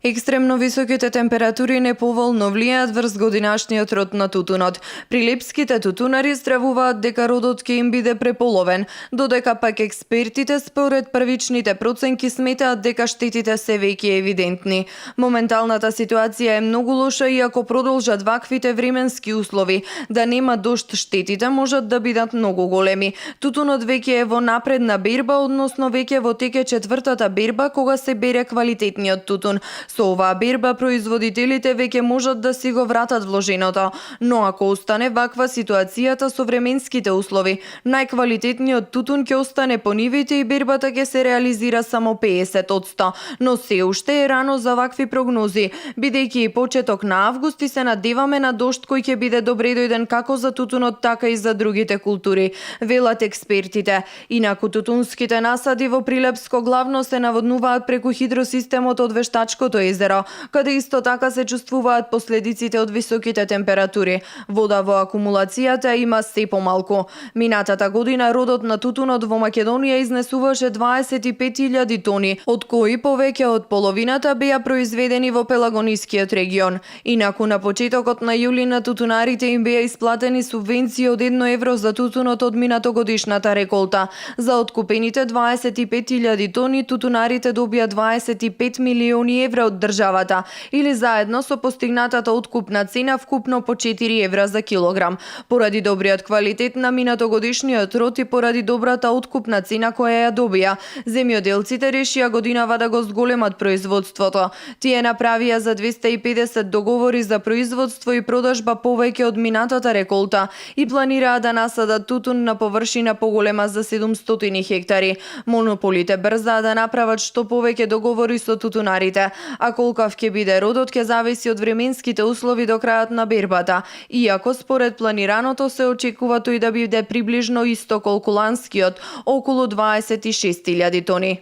Екстремно високите температури неповолно влијаат врз годинашниот род на тутунот. Прилепските тутунари стравуваат дека родот ќе им биде преполовен, додека пак експертите според првичните проценки сметаат дека штетите се веќе евидентни. Моменталната ситуација е многу лоша и ако продолжат ваквите временски услови да нема дожд, штетите можат да бидат многу големи. Тутунот веќе е во напредна берба, односно веќе во теке четвртата берба кога се бере квалитетниот тутун. Со оваа берба производителите веќе можат да си го вратат вложеното, но ако остане ваква ситуацијата со временските услови, најквалитетниот тутун ќе остане по нивите и бербата ќе се реализира само 50%, но се уште е рано за вакви прогнози, бидејќи и почеток на август и се надеваме на дожд кој ќе биде добредојден како за тутунот, така и за другите култури, велат експертите. Инаку тутунските насади во Прилепско главно се наводнуваат преку хидросистемот од Вештачкото езеро, каде исто така се чувствуваат последиците од високите температури. Вода во акумулацијата има се помалку. Минатата година родот на тутунот во Македонија изнесуваше 25.000 тони, од кои повеќе од половината беа произведени во Пелагонискиот регион. Инаку на почетокот на јули на тутунарите им беа исплатени субвенции од 1 евро за тутунот од минатогодишната реколта. За откупените 25.000 тони тутунарите добија 25 милиони евра од државата, или заедно со постигнатата откупна цена вкупно по 4 евра за килограм. Поради добриот квалитет на минатогодишниот род и поради добрата откупна цена која ја добија, земјоделците решија годинава да го зголемат производството. Тие направија за 250 договори за производство и продажба повеќе од минатата реколта и планираа да насадат тутун на површина поголема за 700 хектари. Монополите брзаа да направат што повеќе договори со тутунарите, а колкав ќе биде родот ќе зависи од временските услови до крајот на бербата, иако според планираното се очекува тој да биде приближно исто колку ланскиот, околу 26.000 тони.